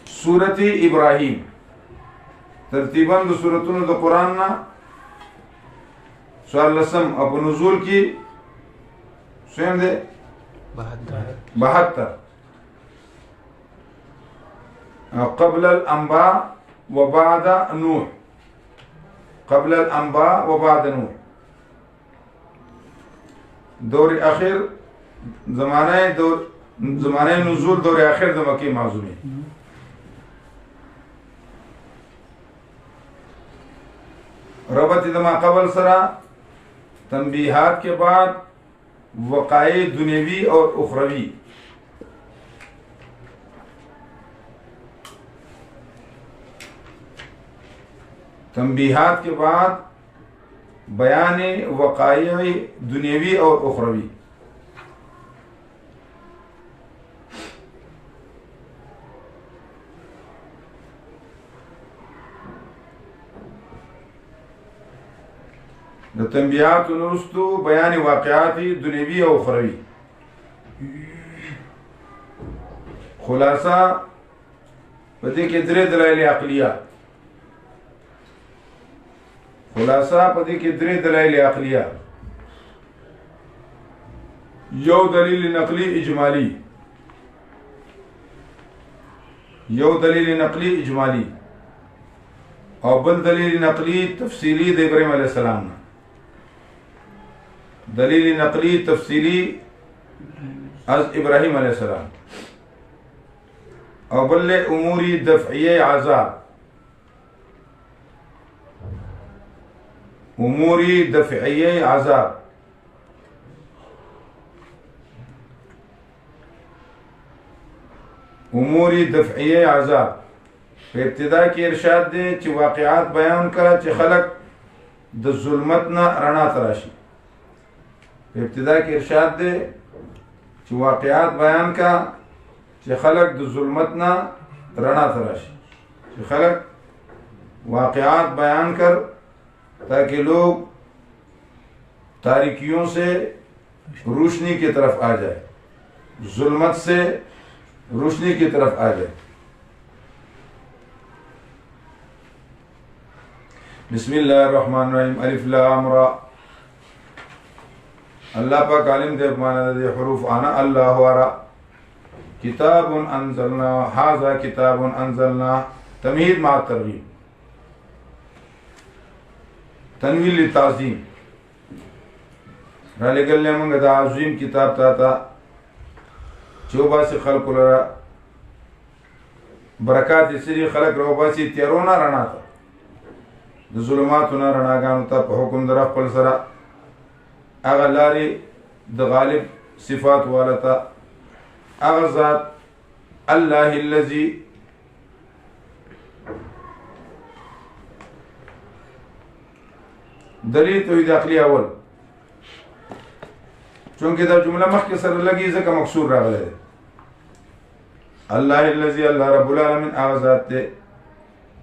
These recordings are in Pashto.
سورة ابراهيم ترتیباً دو سورتون دو قرآن نا سوال لسم ابو نزول کی سویم دے 72 قبل الانباء وبعد نوح قبل الانباء وبعد نوح دور اخر زمانه نزول دور آخر د مکی معظومی ربط دما قبل سرا تنبیحات کے بعد وقائع دنیوی اور اخروی تنبیحات کے بعد بیان وقائع دنیوی اور اخروی د تنبیحات نرستو بیان واقعات دنیوی او اخروی خلاصہ پدې کې درې دلایل عقلیه یو دلیل نقلی اجمالی او بل دلیل نقلی تفصیلی د ابراهیم علیه السلام نه دلیل نقلی تفصیلی از ابراہیم علیہ السلام او بل اموری دفعی عذاب په ابتدا کې ارشاد دی چې واقعات بیان کړه چې خلق د ظلمت نه رڼا ته راشي ابتدا کې ارشاد دے چې واقعات بیان کا چې خلق د ظلمت نه رڼا ته راشي چې خلق واقعات بیان کر تاکہ لوگ تاریکیوں سے روشنی کی طرف آ جائے ظلمت سے روشنی کی طرف آ جائے بسم اللہ الرحمن الرحیم الف لام را اللہ پاک عالم دے معنی دے حروف آنا اللہ ورا کتاب انزلنا هذا کتاب انزلنا تمہید مع ترغیب تنوین لتعظیم را لگل لے منگا دا عظیم کتاب تا چوبا سے خلق لرا برکات سری خلق روبا سی تیرونا رنا تا دا ظلماتونا رنا گانو تا پا حکم در اخپل سرا اغا لاری د غالب صفات والتا اغا ذات اللہ اللذی دلیل توحید عقلی اول چونکہ دا جملہ مخ کے سر لگی زکا مقصور را غلے اللہ اللذی اللہ رب العالمین اغا ذات تے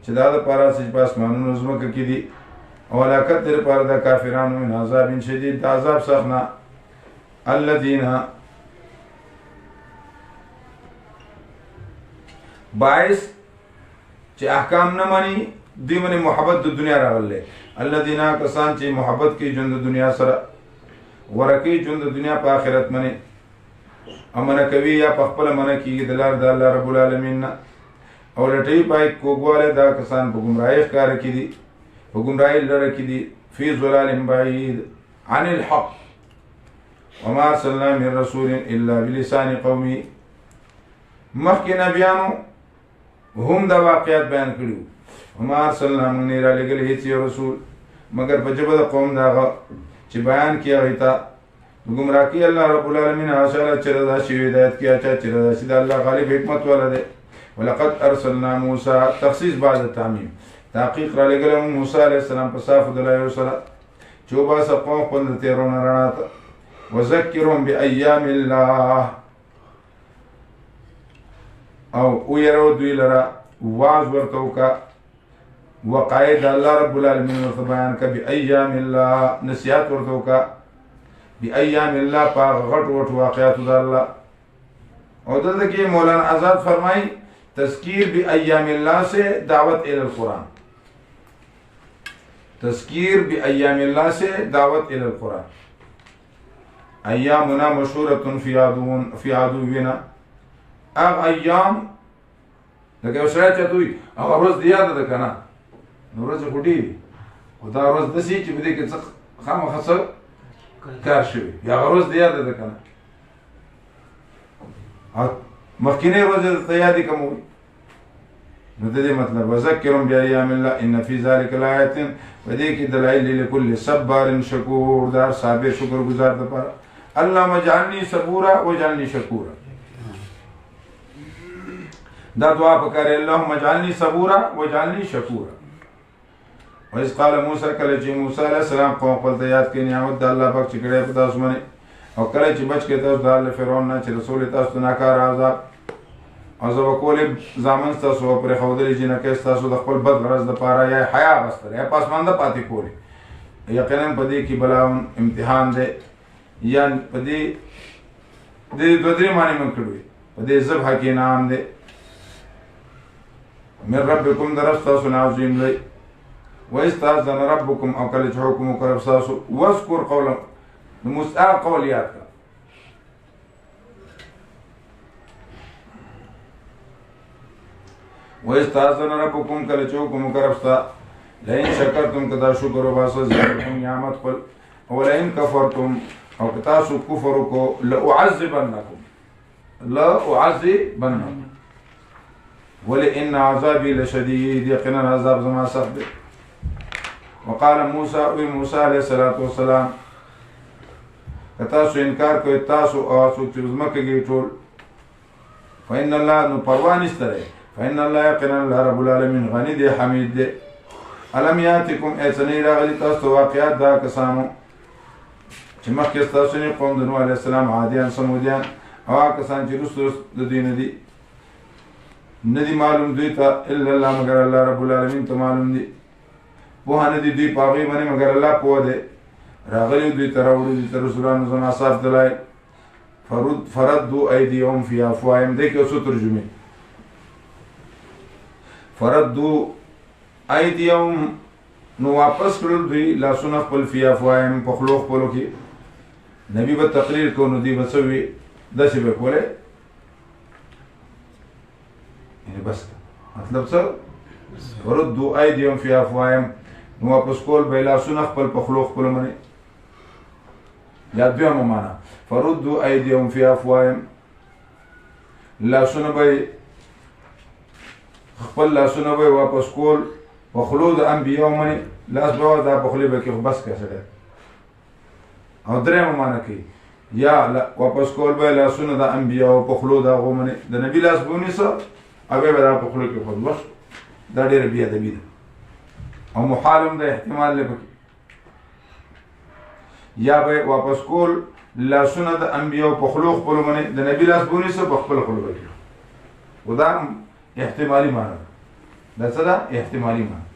چدا دا پارا سج پاس مانون نظمک کی دی ولاکت در پار دا کافران من عذاب شدید دا عذاب سخنا الذین باعث چی احکام نمانی دی منی محبت دو دنیا راول لے الذین کسان چی محبت کی جند دنیا سر ورکی جند دنیا پا آخرت منی امن کوي یا پخپل من کی دلار دا اللہ رب العالمین او لٹی پائی کوگوالے دا کسان پا گمراہی اخکار کی دی وگمرائی لرکی دی فی ظلال بعید عن الحق وما ارسلنا من رسول الا بلسان قومی مخی نبیانو هم دا واقعات بیان کریو وما ارسلنا من نیرا لگل حیثی رسول مگر بجبد قوم داغا چی بیان کیا غیتا گمراکی اللہ رب العالمین آشالا چردا شیو ہدایت کیا چا چردا شیدہ اللہ غالب حکمت والا دے ولقد ارسلنا موسیٰ تخصیص بعد التعمیم تحقیق را لگلم موسیٰ علیہ السلام پر صاف دلائیو سرا چوبا سا قوم قلد تیرون رناتا وذکرهم بی ایام اللہ او اویرو دوی لرا واز ورطو کا وقائد اللہ رب العالمین ورطو بیان کا بی ایام اللہ نسیات ورطو کا بی ایام اللہ پا غٹ وٹ واقعات دا اللہ اور دلته کې مولانا آزاد فرمائی تذکیر بایام اللہ سے دعوت الی القرآن، تذکیر بایام اللہ سے دعوت الی القرآن. ایامنا مشهورة فی عدونا، اغ ایام لکه یو سړی چاته وي هغه ورځ دې یاده ده که نه، نو ورځې خو ډېرې دي، خو دا ورځ داسې چې په دې کې څه خامخا څه کار شوي، یا هغه ورځ دې یاده ده که نه، مخکینۍ ورځې درته یادې که مو وي. نو د دې مطلب وذکرهم بایام الله ان فی ذلک لآیات، په دې کې دلایل لکل صبار شکور، د هر صابر شکر ګزار دپاره. اللهم اجعلني صبورا واجعلني شکورا، دا دعا پکاره اللهم اجعلني صبورا واجعلني شکورا. وإذ قال موسی، کله چې موسی علیہ السلام قوم خپل ته یاد کړي نعمت د الله پاک چې کړی په تاسو باندې، او کله چې بچ کړي تاسو د فرعون نه چې رسول تاسو ته ناکاره عذاب، او زه به کولې زامن ستاسو او پرېښودلې جنکۍ ستاسو د خپل بد غرض دپاره، یا حیا اخیستله یا پاسمانده پاتې کولې. یقینا په دې کې بلا امتحان دی، یا په دې دوه درې معنی موږ کړي، په دې ذبح کې انعام دی. من ربکم د رب ستاسو نه عظیم دی. وإذ تأذن ربکم، او کله چې حکم وکړ رب ستاسو، واذکر قوله، نو هغه قول یاد کړه. وإذ تأذن ربکم، کله چې حکم وکړ رب ستا، لئن شکرتم که تاسو شکر وباسئ زیادتکم نعمت خپل، ولئن کفرتم او که تاسو کفر وکړو لأعذبنکم ولئن عذابی لشدید، یقینا عذاب زما سخت دی. وقال موسی، وی موسی علیہ السلام که تاسو انکار کوئ تاسو او څوک چې ځمکه کې ټول، فإن الله، نو پروا نشته دی، فإن الله یقینا الله رب العالمین غنی دی حمید دی. الم یاتکم، ایسنی راغلی تاسو ته واقعات دا کسانو چې مخکې ستاسو نه قوم د نوح علیه السلام، عادیان، سمودیان، او هغه کسان چې رسل د دوی نه دي معلوم دوی ته الا الله، مگر الله رب العالمین ته معلوم دي. پوهه نه دي دوی په هغوی باندې مگر الله پوه دی. راغلي دوی ته راوړي دوی ته رسولانو زما صاف دلایل. فردوا ایدیهم فی افواههم، دې کې یو څو ترجمې. فردوا ایدیهم، نو واپس کړل دوی لاسونه خپل فی افواههم، په خولو خپلو کې. نبي به تقریر کو، نو دوی به څه وي، داسې به کولی، یعنې بس مطلب څه، فردوا ایدیهم فی افواههم، نو واپس کول به لاسونه خپل په خولو خپلو باندې. یا دویمه معنا فردوا ایدیهم فی افواههم، لاسونه به خپل لاسونه به واپس کول په خولو د انبیاو باندې، لاس به دا په خولې به کې خو بس که سړی. او درېیمه معنا کوي یا واپس کول به لاسونه د انبیاو په خولو د هغو باندې، د نبي لاس به ونیسه او بیا به دا په خولو کې خود بس. دا ډېره بې ادبي ده او محال هم ده، احتمال دی پکې. یا به واپس کول لاسونه د انبیاو په خولو خپلو باندې، د نبي لاس به ونیسه په خپله خولو به کې، خو دا احتمالي معنا ده. دا څه ده؟ احتمالي معنا.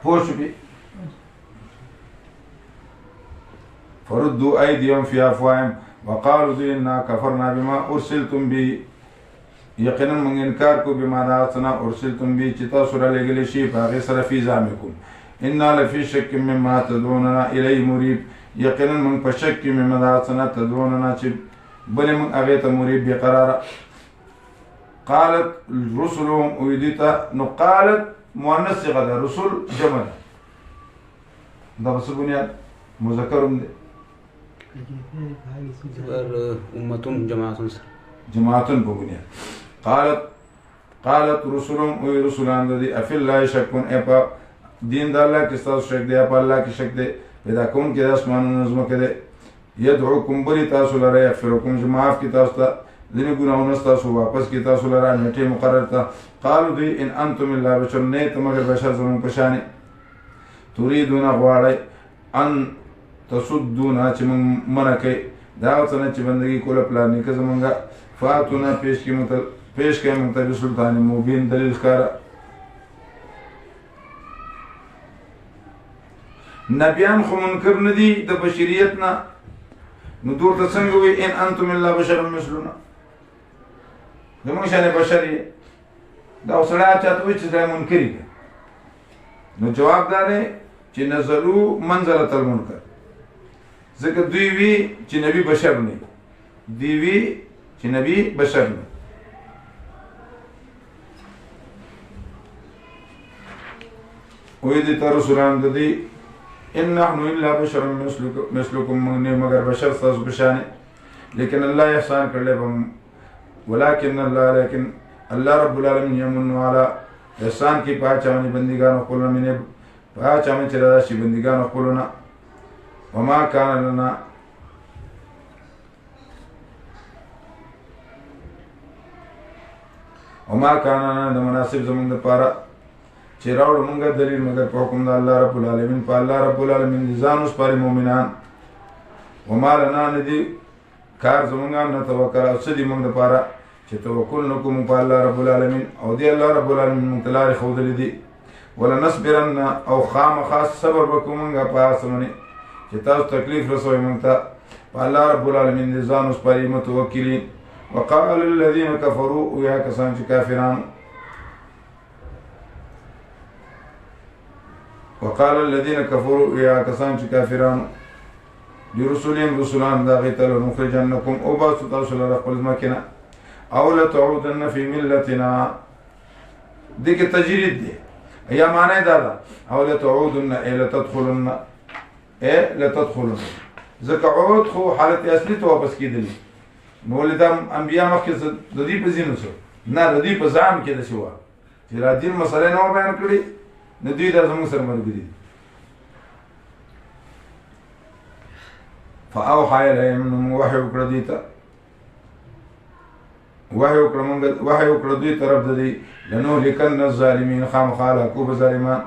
پوه شوې؟ فردوا ایدیهم فی افواههم وقالوا دوی انا کفرنا بما ارسلتم به، یقینا موږ انکار کو بما دا څه نه ارسلتم به چې تاسو رالیږلی شي په هغې سره فی زعمکم انا لفی شک مما تدعوننا الیه مریب، یقینا موږ په شک کې مما دا څه نه تدعوننا چې بلې موږ هغې ته مریب بېقراره. قالت رسلهم، وی دوی ته، نو قالت مؤنث صيغه ده، رسول جمع ده، دا په څه بنیاد مذکر هم دی، امتون جماعتون جماعتون په بنیاد. قالت رسلهم، وی رسولان د دې افی الله شکون، ای په دین د الله کې ستاسو شک دی، په الله کې شک دی، پیدا کوونکی د اسمانونو ځمکې دی. یدعوکم، بلې تاسو لره، یغفرکم، چې معاف کړي تاسو ته ځینې ګناهونه ستاسو، واپس کړي تاسو لره نیټې مقرر ته. قالو دوی ان انتم الا بشر، نه ته مگر بشر زموږ په شانې. تریدونه غواړئ ان تصدونا، چې موږ منع کوئ دا هغه څه نه چې بندګي کوله پلار نیکه زمونږه. فاتونه، پیش کړئ موږ ته بسلطان مبین، دلیل ښکاره. نبیان خو منکر نه دي د بشریت نه، نو دور ته څنګه وي ان انتم الا بشر مثلنا، زمونږ شان بشر یې دا سړی چاته وایي چې سړی منکر یې نو جواب دا دی چې نزلو منزلة المنکر ځکه دوی وی چې نبی بشر نه دی وی چې نبی بشر نه وی دي ته رسولان د دې ان نحن الا بشر مثلكم مگر بشر تاسو بشانه لیکن الله احسان کړل ولكن الله لیکن الله رب العالمین یمن علی احسان کی پاچاونی بندگانو خپل منه پاچاونی چې راځي بندگانو خپلونه وما كان لنا د مناسب زمونږ لپاره چې راوړو مونږه دلیل مگر په حکم د الله رب العالمین په الله رب العالمین ځان اوس پر مؤمنان وما لنا ندي کار زمونږه نه توکل او سدي مونږ لپاره چې توکل نکوم په الله رب العالمین او دی الله رب العالمین مونږ لاره خودلې دي ولا نصبرن او خامخاص صبر وکوم مونږه په اسمنه چې تاسو تکلیف رسوي مونږ ته په الله رب العالمین ځان اوس پر متوکلین وقال الذين كفروا ويا كسان كافرون وقال الذين كفروا يا كسان كافرون لرسلهم رسلان دا غيتل نخرجنكم او باسو تاسو لره خپل مکینه او لتعودن في ملتنا دي کې تجرید دي یا معنی دا او لتعودن الى تدخلن لتدخلن ځکه عود خو حالت اصلي ته واپس کیدلی نو ولدم انبیا مخکې د دې په ځینو سره نه د دې په ځام کې د شو چې را دین مسله نو بیان کړی د دوی د زموږ سره ملګری فاوحى اليهم وحي وکړه دې ته وحي وکړه دې طرف د دې لنو لکن الظالمین خامخاله کو بظالمان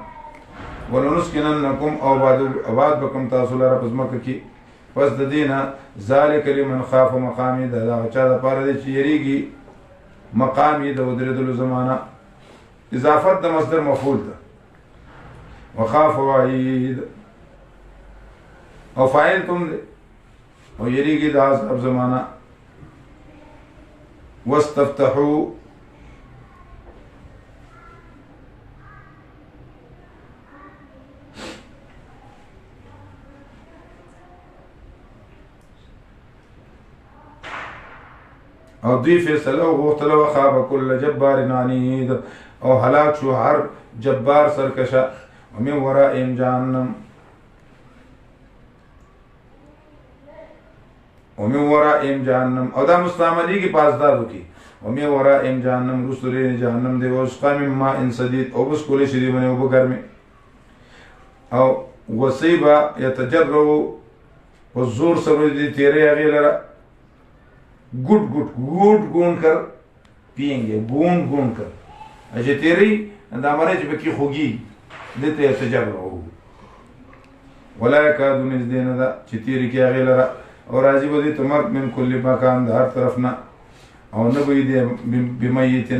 ولنسكننكم او بعد بكم تاسو لره پزمکه کې پس د دینه ذالک لمن خاف مقامی د چا د پاره دی چې یریږي مقامی د ودرېدلو زمانہ اضافت د مصدر مفعول ده وخاف وعید او فاعل تم ده او یریږي د عذاب زمانہ واستفتحوا او دوی فیصله وغوښتله وخاب کل جبار عنید او هلاک شو هر جبار سرکشه ومن ورائهم جهنم او دا مستعملی کی پاسدارو کی ومن ورائهم جهنم رسولین جهنم دی وسقا من ماء سدید او بس کولی شدی منه وب گرمی او وصیبا یتجرؤ والزور سره دی تیرے اغیلرا گوٹ گون کر پیئیں گے گون کر اچھا تیری اندامارے چھ بکی خوگی دیتے تجربہ ولا یکادو نزدین دا چھ تیری کیا غیلرا اور راضی با دیتا مرد من کل مکان دا ہر طرفنا او نبوی دے بمیت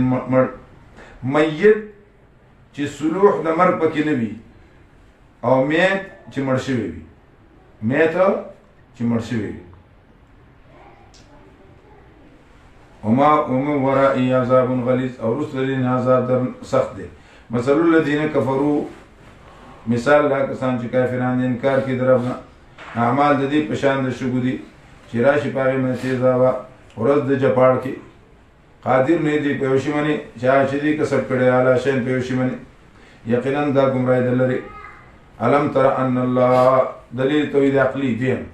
میت چھ سلوح دا مرد پکی نبی او میت چھ مرشوی بی چھ مرشوی بی وما ورائي عذاب غليظ او رسلين عذاب در سخت دے مثل الذين كفروا مثال لا کسان چې کافران انکار کی درفنا اعمال د دې پشان د شګو دي چې راشي پاره مې تیزا وا ورځ د جپاړ کې قادر نه دی پوښی منی چې دې کسب کړي اعلی شین پوښی منی یقینا دا گمراهی دلري علم تر ان الله دلیل توحید عقلی دیم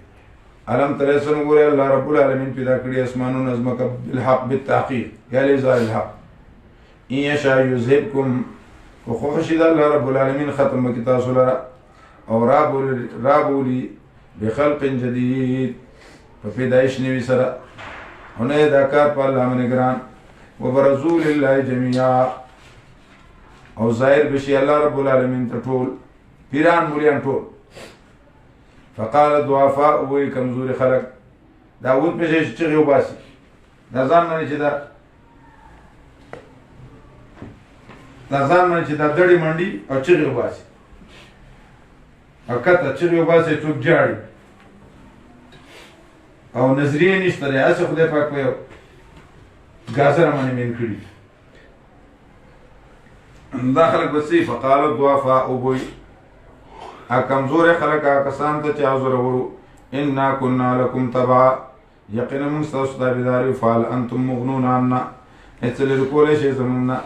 علم ترسن گوره اللہ رب العالمین پیدا کری اسمانون ازمک بالحق بالتحقیق یا لیزار الحق این یشا یذهبکم کو خوشید اللہ رب العالمین ختم بکتا سولارا او رابولی بخلق جدید فپیدائش نوی سرا انہیں داکار پا اللہ منگران وبرزول اللہ جميعا او ظاہر بشی اللہ رب العالمین تطول پیران مولیان طول فقال الضعفاء وی کمزور خلق داود پیش چغی و باسی دا ځان منی چې دا دړی منډي او چغی و باسی او کته چغی و باسی څوک جاړي او نظریه نشته لري اسه خدای پاک په گازر باندې مین کړي دا خلک بسې فقال الضعفاء بوي کمزور خلک کسان ته چې حضور ورو انا كنا لكم تبعا یقینا موږ تاسو تابعداري فعل انتم مغنون عنا هیڅ لري کولای شي زمونږ نه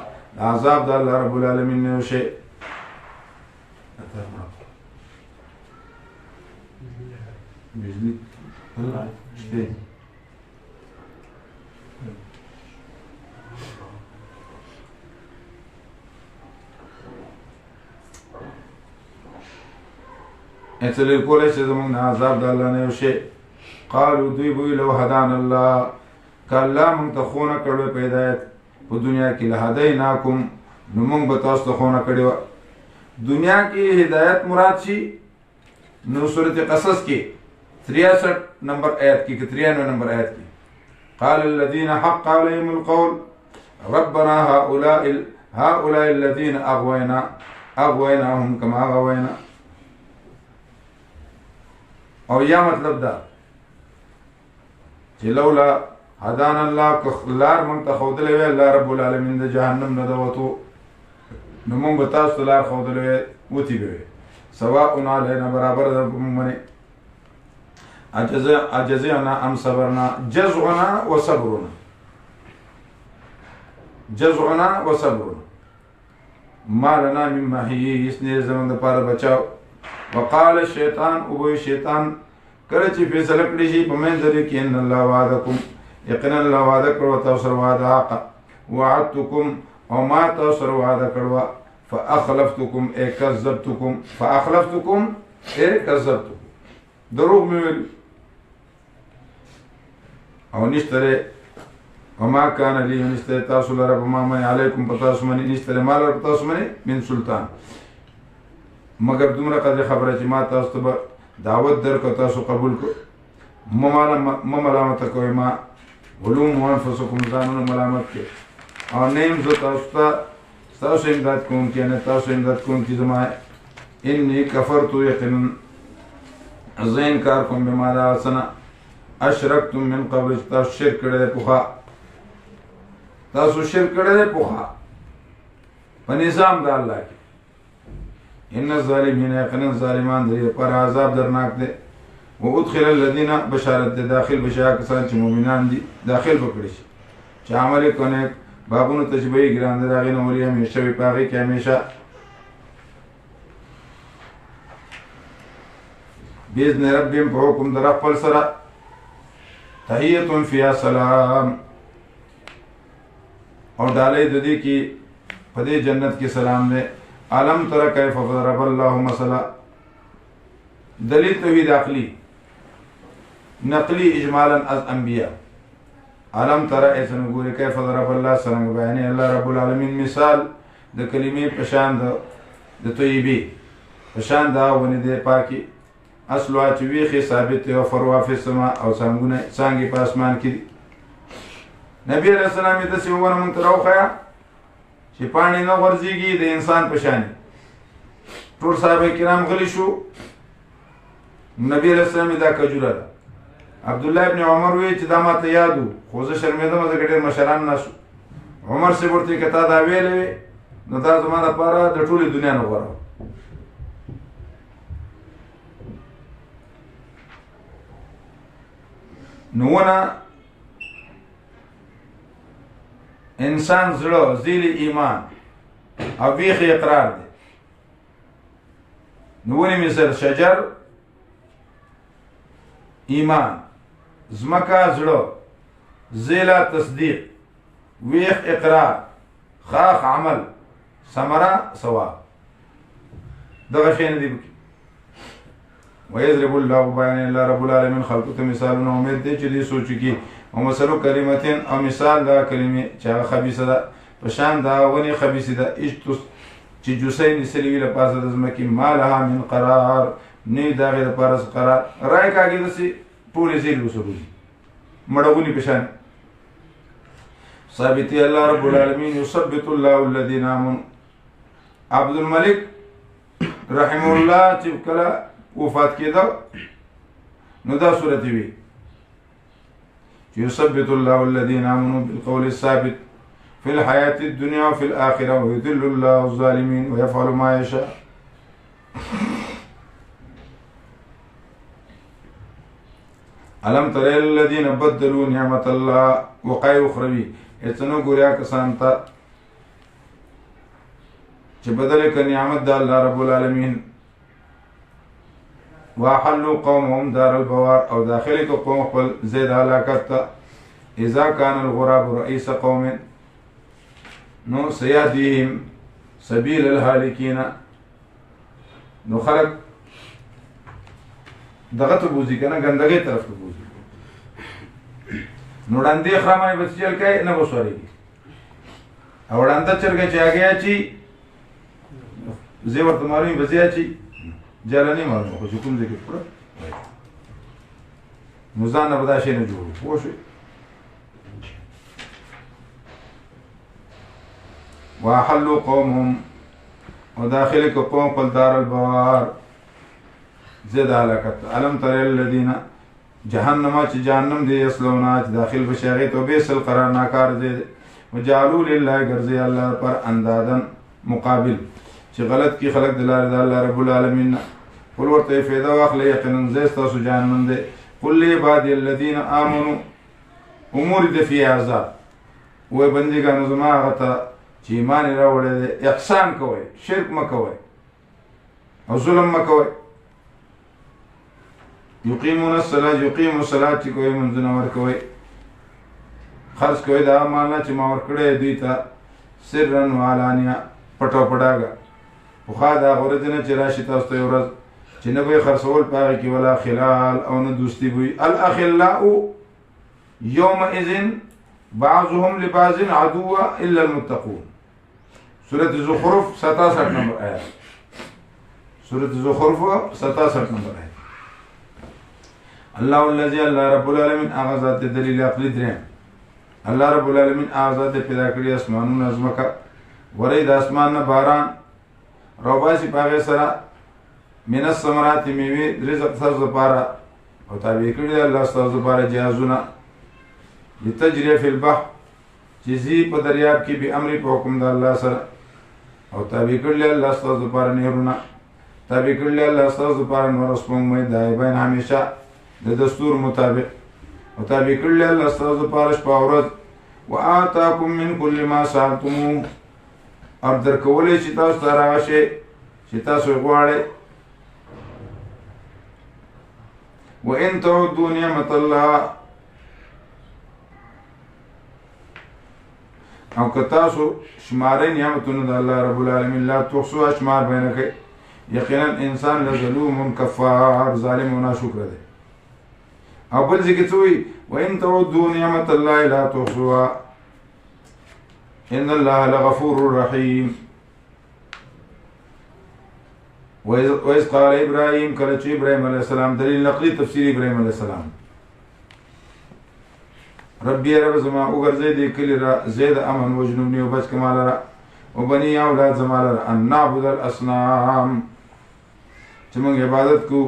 عذاب د الله رب العالمین نه شي بجلی الله شته اتلر کولای شي زمونږ نه عذاب د الله نه شي قالوا دوی بوي لو هدانا الله کله موږ ته خونه کړو په هدایت په دنیا کې لهدیناکم نو موږ به تاسو ته خونه کړو دنیا کې هدایت مراد شي نو سورۃ قصص کې 63 نمبر آیت کې 93 نمبر آیت کې قال الذين حق عليهم القول ربنا هؤلاء الذين اغويناهم كما غوينا او یا مطلب دا چې لولا هدانا الله کخلار من ته خودلې وی الله رب العالمین د جهنم نه دوتو نو موږ به تاسو لار خودلې وتی به سواء علینا برابر د موږ اجزعنا ام صبرنا جزعنا وصبرنا ما لنا من محیص نه زمون د پاره بچاو وقال الشیطان او شیطان کله چې فیصله کړی شي په منځ کې ان الله وعدکم یقینا الله وعده کړو تاسو سره وعده وعدتکم او ما تاسو سره وعده کړو فاخلفتکم کذبتکم دروغ مې ویل او نشتره وما كان لي نشتره تاسو لره بما من علیکم پتاسو منی نشتره مال پتاسو منی من سلطان مگر دومره قدر خبره چې ما تاسو ته دعوت درکو تاسو قبول کو ملامت کوي ما ولوم انفسکم ځانونه ملامت کې او نیم زه تاسو امداد کوم کې نه تاسو امداد کوم چې زما انی کفرت یقینا زین کار کوم به ما دا سنا اشرکتم من قبل تاسو شرک کړی پوخا په نظام د الله کې ان الظالمین یقینا ظالمان دې پر عذاب درناک دي وادخل الذين بشارت داخل بشا کسان چې مؤمنان دي داخل وکړي چې عمل کوي بابونو تشبیه ګران دراغې نو لري همیشه وي پاغي کې همیشه باذن ربهم په حکم در خپل سره تحیه فی سلام او ډالې د دې کې په دې جنت کې سلام دې علم تر کیف ضرب الله مثلا دلیل توحید عقلی نقلی اجمالا از انبیاء علم تر ایسن ګوري کیف ضرب الله څنګه بیان الله رب العالمین مثال د کلمې پشان د طیبی پشان دا ونی دې پاکي اصلوا چې ویخي ثابت او فروا فی السما او څنګه په اسمان کې نبی علیہ السلام د سیمونه مونږ ته راوخیا چې پانی نه ورځيږي د انسان په شان ټول صحابه کرام غلي شو نبی علیہ السلام دا کجوره ده عبد الله ابن عمر وی چې دا ماته یادو خو زه شرمېدم زه ګډیر مشران نشو عمر سے ورته کته دا ویلې نو دا زما لپاره د ټولې دنیا نه غوړو نوونه انسان زړه ذیل ایمان او بیخ اقرار دی نوونه مثل شجر ایمان زمکا زړه ذیلا تصدیق ویخ اقرار خاخ عمل ثمره ثواب دغه شی نه دی ويضرب الله بیان الله رب العالمین خلقته مثالونه امید دی چې دې سوچ کی او مثلو کلمتين او مثال دا کلمه چې هغه خبيثه ده په شان دا ونی خبيثه ده چې جوسین سلی ویله پاسه د زمکی مالها من قرار نه دا غیر پارس قرار راي کاږي دسي پوره زیل وسوږي مړغونی په شان ثابت الله رب العالمین يثبت الله الذين امنوا عبد الملك رحم الله چې کله وفات کېده نو دا صورت وی چې يثبت الله الذين آمنوا بالقول الثابت في الحياة الدنيا وفي الآخرة ويذل الله الظالمين ويفعل ما يشاء. ألم تر الذين بدلوا نعمة الله وقای اخروی اتنو گوریا کسانتا چه بدل که نعمت دا اللہ رب العالمین واحلوا قومهم دار البوار او داخلی کو قوم خپل زید علاقت تا اذا كان الغراب رئيس قوم نو سيهديهم سبيل الهالكين نو خلق دغه ته بوزي کنه ګندګي طرف ته بوزي نو وړاندې خرامه بس چل کې نه وسوريږي او وړاندې چرګه چې هغه چی زه ورته مارو بزیا چی جلانی مارو خو کوم ځای کې پړ مزان نه بدا شي نه جوړ پوه شو واحلوا قومهم وداخلك قوم قل دار البوار زد علاقت علم تر الذين جهنم چ جهنم دي يسلونا داخل بشاغت وبيسل قرار ناکار دي وجعلوا لله غرزي الله پر اندادن مقابل چې غلط کی خلق دلار الله رب العالمین قل ورته فیدا واخل یقینا زيستا سو جهنم دي قل لعبادي الذين امنوا امور دي في عذاب و بندگان زما غته چې ایمان راوړل احسان کوي شرک مکوي او ظلم مکوي يقيمون الصلاة يقيموا الصلاة کوي منځونه ور کوي خرڅ کوي دا مال چې ما ور کړې دوی ته سرن وعلانیا پټو پډاګه خو دا غوړدنه چې راشي تاسو ته ورځ چې نه به خرڅول پاره کې ولا خلال او نه دوستي وي الاخلاء يومئذ بعضهم لبعض عدو الا المتقون سورة زخرف 67 نمبر آیت سورة زخرف 67 نمبر آیت الله الذي الله رب العالمین هغه ذات دلیل عقلی دریم الله رب العالمین هغه ذات پیدا کړی اسمانونه ازمکه ورې د اسمان نه باران روباسي پاغه سره من الثمرات میوه رزق تاسو لپاره او تابع کړی الله تاسو لپاره جهازونه لتجري في البحر چیزی په دریاب کې به امر په حکم د الله سره او تابع کړل الله تاسو لپاره نهرونه تابع کړل الله تاسو لپاره نور سپوږمۍ دایبین همیشه د دستور مطابق او تابع کړل الله تاسو لپاره شپه او ورځ وآتاکم من كل ما سألتموه او درکولې چې تاسو ته راشي چې تاسو غواړئ وان تعدوا نعمت الله او که تاسو شمارئ نعمتونه د الله رب العالمین لا تحصوها شمار بینکئ یقینا انسان لظلوم کفار ظالم و ناشکر دی او بل ذکر څوی وان تعدوا نعمت الله لا تحصوها ان الله لغفور رحیم وإذ قال ابراهيم کله چې ابراهيم عليه السلام دلیل نقلی تفسیر ابراهيم عليه السلام ربي رب زما وګرځي دې کلی را زید امن وجنبني وبچ کمال را وبني اولاد زما را ان نعبد الاصنام چې موږ عبادت کو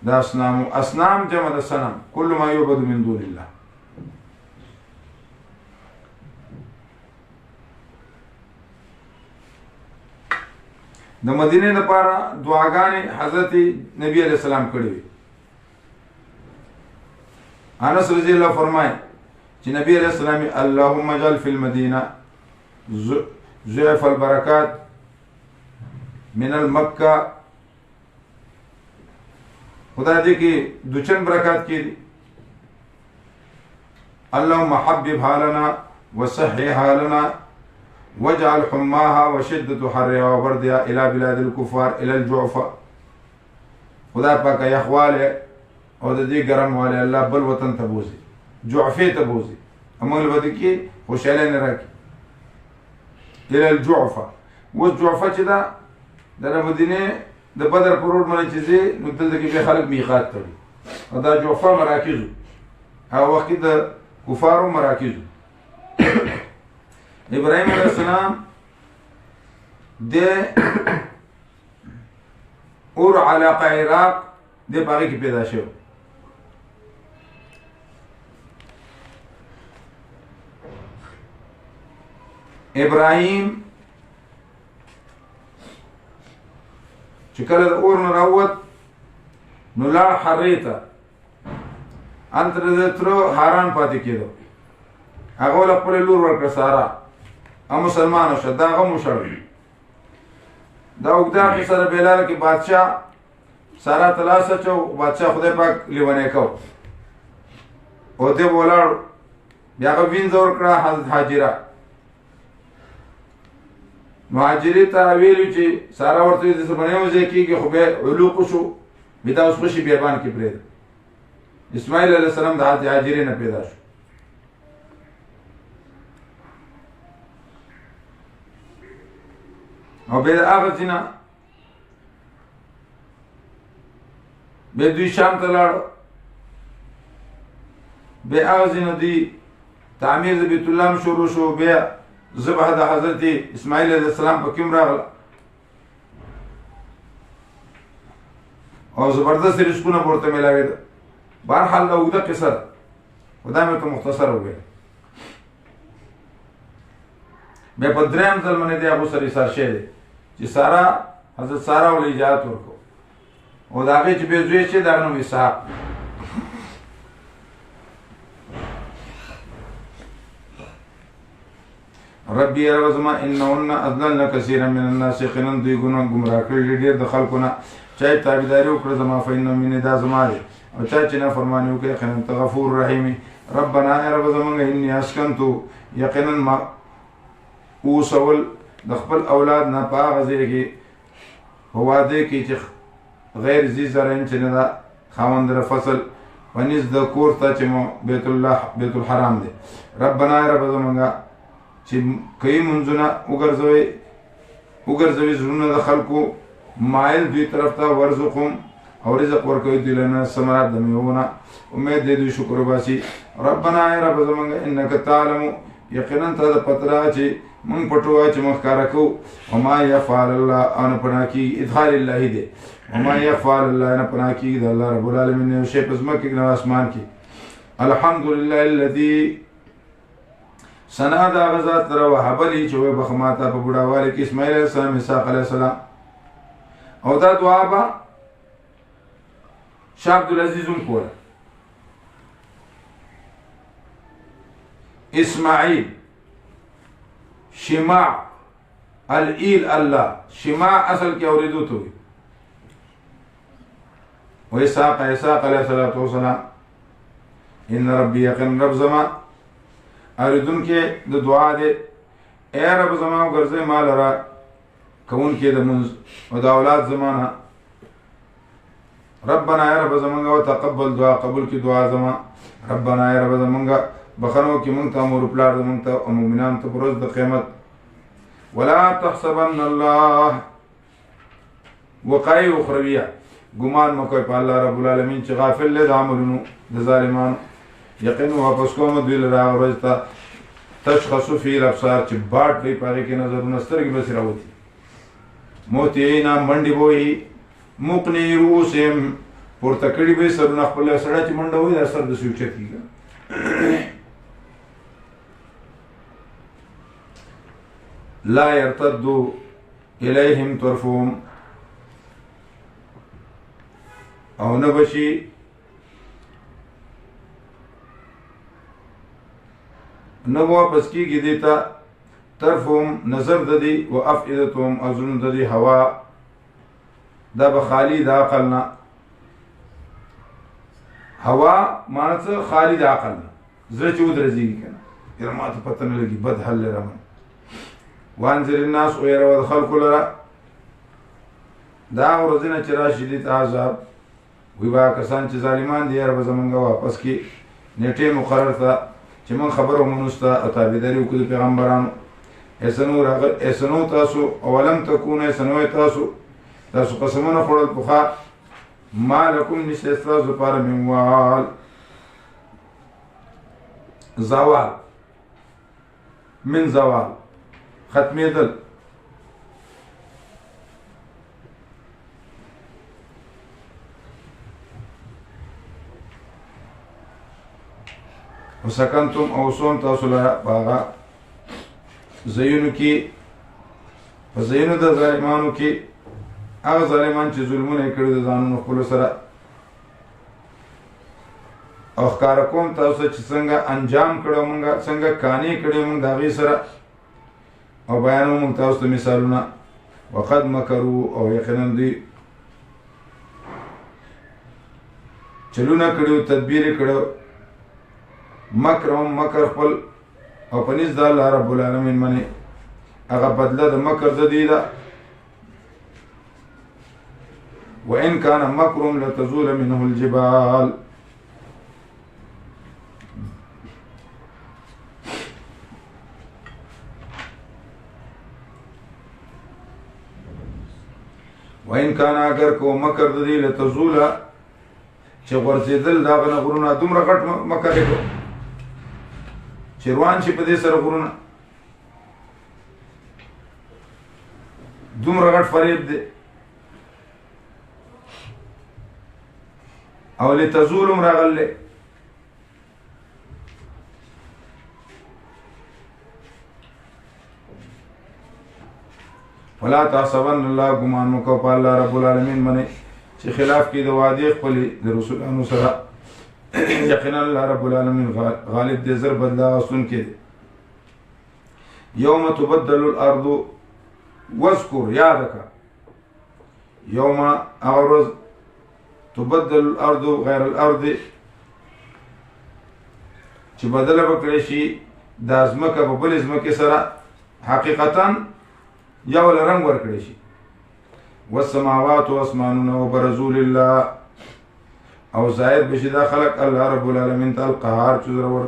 د اصنام جمع د صنم كل ما يعبد من دون الله د مدینه لپاره دعاګانې حضرت نبی علیہ السلام کړې وي انس رضی الله فرمایي چې نبی علیہ السلام اللهم اجعل في المدینه ضعف البرکات من المکه خدای دې کې دوچن برکات کې دي اللهم حبب حالنا وصحح حالنا واجعل حماها وشدة حرها وبردها الى بلاد الكفار الى الجعفة خدای پاک یخواله او د دې ګرم والے الله بل وطن ته بوزي جعفه ته بوزي امول بده کې خوشاله نه راکې الى الجعفة والجعفة چې دا د مدینه د بدر پروړ باندې چې زی نو دلته کې به خلک میقات تړي او دا جعفه مراکز هغه وخت د کفارو مراکز ابراهيم عليه السلام د اور علاقه عراق د باغ کې پیدا شو ابراهیم چې کله د اور نه راووت نو لاړ حرې ته، هلته د تره حاران پاتې کېدو، هغه ول خپلې لور ورکړه ساره، هغه مسلمانه شوه، دا هغه هم وشړل. دا اوږده قصه د بلاله کې بادشاه ساره ته لاس اچو، بادشاه خدای پاک لیونی کو او دی به ولاړ، بیا هغه وینځه ورکړه حضرت هاجره. مهاجرې ته ویلي چې ساره ورته ویل داسې به نه یو ځای کېږي، خو بیا علوق وشو، بیا دا اوس خوشي بیابان کې پرېږده. اسماعیل علیه السلام د حضرت هاجرې نه پیدا شو. او بیا د هغه ځای نه بیا دوی شام ته لاړو، بیا هغه ځای نه دوی تعمیر د بیت الله هم شروع شو، بیا ذبح د حضرت اسماعیل علیه السلام په کې هم راغله او زبردست رزقونه به ورته میلاوېده. بهرحال دا اوږده قصه ده، خو دا مې ورته مختصره وویل. بیا په درېیم ځل باندې دی هغو سره ایثار شوی دی چې ساره حضرت ساره ول اجازت ورکړو او د هغې چې بیا زوی چې د هغه نوم اسحاق. ربي يا رب زما انهن اضللن كثيرا من الناس، يقينا دوی ګمراه کړي ډېر د خلکو نه. چا یې تابعداري وکړه زما فإنه مني، دا زما دی، او چا چې نافرماني وکړي یقینا ته غفور رحیم. ربنا ای رب زمونږ اني اسکنتو، یقینا ما اوسول د خپل اولاد نه په هغه ځای کې په واده کې چې غیر ذي زرعین چې نه ده خاوند د فصل ونیز د کور ته چې بیت الله بیت الحرام دی. ربنا ای رب زمونږ چې کوي منځونه وګرځوي زړونه د خلکو مایل دوی طرف ته، ورزقهم او رزق ورکوي دوی لنا ثمرات د میوونه، امید دی دوی شکر وباسي. ربنا ای رب زمونږ انک تعلم، یقینا ته د پتره چې مونږ پټوه چې مونږ ښکاره کوو، وما یفعل الله او نه پناه کېږي، ادخال الله دی، وما یفعل الله نه پناه کېږي د الله رب العالمین یو شی په ځمکه کې نه اسمان کې. الحمدلله الذي ثنا د هغه ذات سره وهب لي چې وبخ ماته په بوډاوالي کې اسماعیل علیه السلام، اسحاق علیه السلام. او دا دعا به شاه عبدالعزیز هم کوله. اسماعیل شماع الایل الله، شماع اصل کې اورېدو ته وي. و اسحاق علیه السلام ان ربي یقین رب زما اوریدون کې د دعا دی، اے رب زما وګرځئ ما لره کوون کې د منځ او د اولاد زمانه. ربنا ای رب زمونږ وتقبل دعا، قبول کې دعا زما. ربنا ای رب زمونږ بخنو کې مونږ ته مور پلار زمونږ ته او مؤمنان ته په ورځ د قیامت. ولا تحسبن الله وقایع اخرویه، ګمان مه کوئ په الله رب العالمین چې غافل دی د عملونو د ظالمانو. یقین واپس کوم دوی لره هغه ورځ ته تشخص فی الابصار چې باټ وي په هغې کې نظرونه سترګې بسې راوځي. موتیین منډې به وي، مقنعي رؤوسهم پورته کړي به یې سرونه خپل، سړی چې منډه وایي دا سر داسې اوچت کېږي. لا یرتدو الیهم طرفهم، او نه بشي نه واپس کېږي دې ته طرفهم نظر د دې و افئدتهم او زړونه د دې هوا، دا به خالي د عقل نه. هوا معنی څه؟ خالي د عقل نه، زړه چې ودرځېږي که نه یاره ما ته پته نه لګي بد حل لرم. وانذر الناس ویروه د خلکو لره دا ورځې نه چې راشي دې ته عذاب، وی به کسان چې ظالمان دي یاره به زمونږ واپس کړي نیټې مقرر ته چې موږ خبره ومنوسته او تابعداري وکړو د پیغمبرانو. احسنو تاسو اولم تکونو، احسنوی تاسو قسمونه خوړل پخوا، ما لکم نشته ستاسو دپاره من وال، زوال، من زوال ختمېدل. وسکنتم او سوم تاسو لره باغا زینو کې په زینو د ظالمانو کې هغه ظالمان چې ظلمونه یې کړي د ځانونو خپلو سره او ښکاره کوم تاسو چې څنګه انجام کړو مونږ څنګه کانې کړې مونږ د هغې سره او بیانوو مونږ تاسو ته مثالونه وقد مکرو او یقینا دوی چلونه کړي تدبیر یې کړو مکر مکر خپل او په نزد د الله رب العالمین باندې هغه بدله د مکر د دوی ده وإن كان مكرهم لتزول منه الجبال وإن كان اگر کو مکر د دوی لتزول چې غورځېدل د هغه نه غرونه دومره غټ مکر یې کړو چې روان شي په دې سره غرونه دومره غټ فریب دی او لتزولم راغلی فلا تحسبن الله ګمان مه کوه په الله رب العالمین باندې چې خلاف کې د وعدې خپلې د رسولانو سره یقینا الله رب العالمین غالب دی زر بدله اخیستونکی دی یوم تبدل الارض واذکر یاد کړه یوم هغه ورځ تبدل الارض غیر الارض چې بدله به کړی شي دا ځمکه په بلې ځمکې سره حقیقتا یو له رنګ ورکړی شي والسماوات واسمانونه وبرزوا لله او ظاهر بشي دا خلق الله رب العالمین ته القهار چې زورور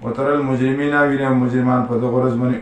وترى المجرمین وینه مجرمان په دغه ورځ باندې